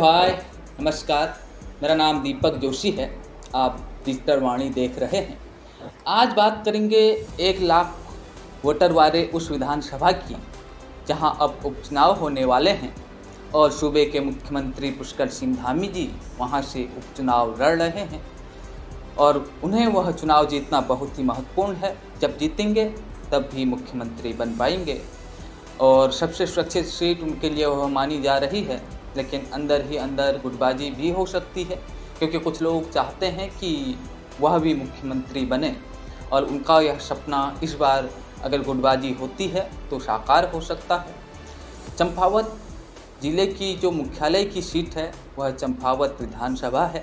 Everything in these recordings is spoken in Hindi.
हाय, नमस्कार। मेरा नाम दीपक जोशी है। आप डिजिटल वाणी देख रहे हैं। आज बात करेंगे 1 लाख वोटर वाले उस विधानसभा की जहां अब उपचुनाव होने वाले हैं और सूबे के मुख्यमंत्री पुष्कर सिंह धामी जी वहां से उपचुनाव लड़ रहे हैं और उन्हें वह चुनाव जीतना बहुत ही महत्वपूर्ण है। जब जीतेंगे तब भी मुख्यमंत्री बन पाएंगे और सबसे सुरक्षित सीट उनके लिए वह मानी जा रही है। लेकिन अंदर ही अंदर गुटबाजी भी हो सकती है, क्योंकि कुछ लोग चाहते हैं कि वह भी मुख्यमंत्री बने और उनका यह सपना इस बार अगर गुटबाजी होती है तो साकार हो सकता है। चंपावत ज़िले की जो मुख्यालय की सीट है वह चंपावत विधानसभा है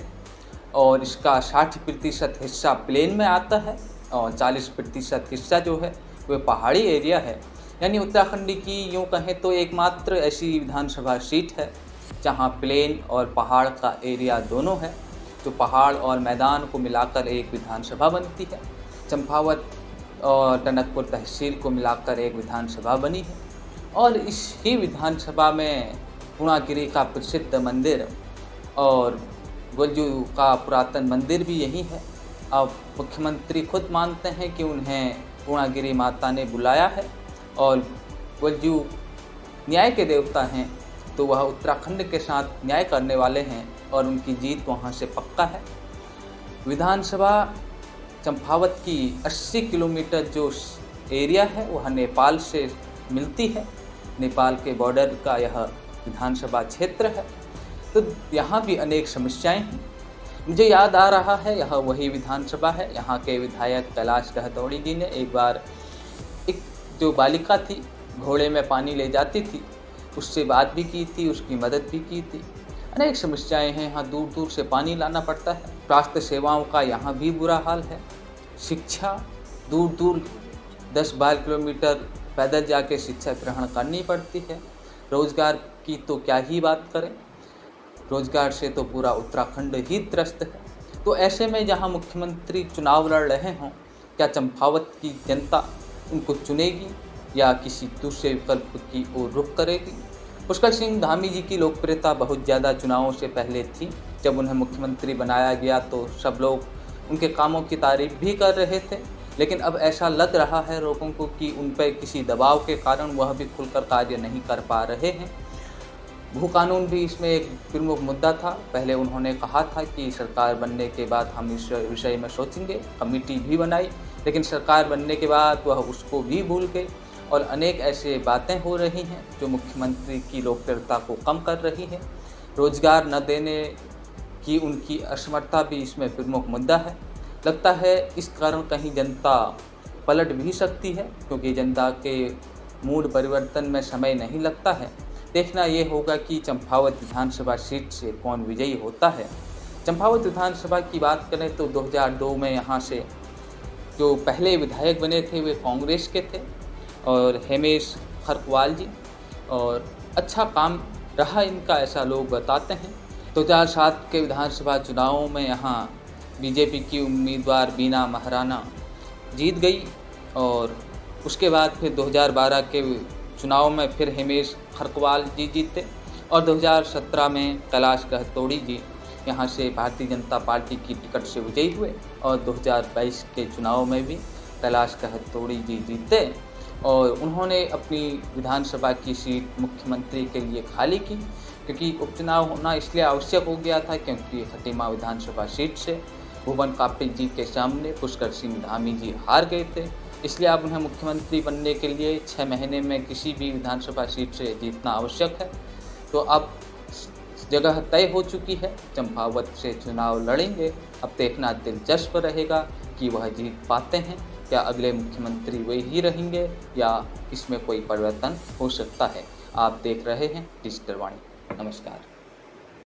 और इसका 60% हिस्सा प्लेन में आता है और 40% हिस्सा जो है वह पहाड़ी एरिया है। यानी उत्तराखंड की यूँ कहें तो एकमात्र ऐसी विधानसभा सीट है जहां प्लेन और पहाड़ का एरिया दोनों है, जो पहाड़ और मैदान को मिलाकर एक विधानसभा बनती है। चंपावत और टनकपुर तहसील को मिलाकर एक विधानसभा बनी है और इस ही विधानसभा में पूर्णागिरि का प्रसिद्ध मंदिर और गोलजू का पुरातन मंदिर भी यही है। अब मुख्यमंत्री खुद मानते हैं कि उन्हें पूर्णागिरि माता ने बुलाया है और गोलजू न्याय के देवता हैं, तो वह उत्तराखंड के साथ न्याय करने वाले हैं और उनकी जीत वहां से पक्का है। विधानसभा चंपावत की 80 किलोमीटर जो एरिया है वह नेपाल से मिलती है। नेपाल के बॉर्डर का यह विधानसभा क्षेत्र है, तो यहाँ भी अनेक समस्याएं हैं। मुझे याद आ रहा है यह वही विधानसभा है। यहाँ के विधायक कैलाश कहतौड़ी जी ने एक बार एक जो बालिका थी घोड़े में पानी ले जाती थी उससे बात भी की थी, उसकी मदद भी की थी। अनेक समस्याएं हैं, यहाँ दूर दूर से पानी लाना पड़ता है। स्वास्थ्य सेवाओं का यहाँ भी बुरा हाल है। शिक्षा दूर दूर 10-12 किलोमीटर पैदल जाके शिक्षा ग्रहण करनी पड़ती है। रोजगार की तो क्या ही बात करें, रोजगार से तो पूरा उत्तराखंड ही त्रस्त है। तो ऐसे में जहाँ मुख्यमंत्री चुनाव लड़ रहे हों, क्या चंपावत की जनता उनको चुनेगी या किसी दूसरे विकल्प की ओर रुख करेगी? पुष्कर सिंह धामी जी की लोकप्रियता बहुत ज़्यादा चुनावों से पहले थी। जब उन्हें मुख्यमंत्री बनाया गया तो सब लोग उनके कामों की तारीफ भी कर रहे थे, लेकिन अब ऐसा लग रहा है लोगों को कि उन पर किसी दबाव के कारण वह भी खुलकर कार्य नहीं कर पा रहे हैं। भू कानून भी इसमें एक प्रमुख मुद्दा था। पहले उन्होंने कहा था कि सरकार बनने के बाद हम इस विषय में सोचेंगे, कमेटी भी बनाई, लेकिन सरकार बनने के बाद वह उसको भी भूल गए और अनेक ऐसे बातें हो रही हैं जो मुख्यमंत्री की लोकप्रियता को कम कर रही है। रोजगार न देने की उनकी असमर्थता भी इसमें प्रमुख मुद्दा है। लगता है इस कारण कहीं जनता पलट भी सकती है, क्योंकि जनता के मूड परिवर्तन में समय नहीं लगता है। देखना ये होगा कि चंपावत विधानसभा सीट से कौन विजयी होता है। चंपावत विधानसभा की बात करें तो 2002 में यहाँ से जो पहले विधायक बने थे वे कांग्रेस के थे और हेमेश खरकवाल जी, और अच्छा काम रहा इनका ऐसा लोग बताते हैं। 2007 के विधानसभा चुनावों में यहाँ बीजेपी की उम्मीदवार बीना महाराणा जीत गई और उसके बाद फिर 2012 के चुनाव में फिर हेमेश खरकवाल जी जीते और 2017 में कैलाश कहतौड़ी जी यहाँ से भारतीय जनता पार्टी की टिकट से विजयी हुए और 2022 के चुनाव में भी कैलाश कहतौड़ी जी जीते और उन्होंने अपनी विधानसभा की सीट मुख्यमंत्री के लिए खाली की, क्योंकि उपचुनाव होना इसलिए आवश्यक हो गया था क्योंकि खटीमा विधानसभा सीट से भुवन कापी जी के सामने पुष्कर सिंह धामी जी हार गए थे। इसलिए अब उन्हें मुख्यमंत्री बनने के लिए 6 महीने में किसी भी विधानसभा सीट से जीतना आवश्यक है। तो अब जगह तय हो चुकी है, चंपावत से चुनाव लड़ेंगे। अब देखना दिलचस्प रहेगा कि वह जीत पाते हैं, क्या अगले मुख्यमंत्री वही ही रहेंगे या इसमें कोई परिवर्तन हो सकता है। आप देख रहे हैं डिजिटल वाणी। नमस्कार।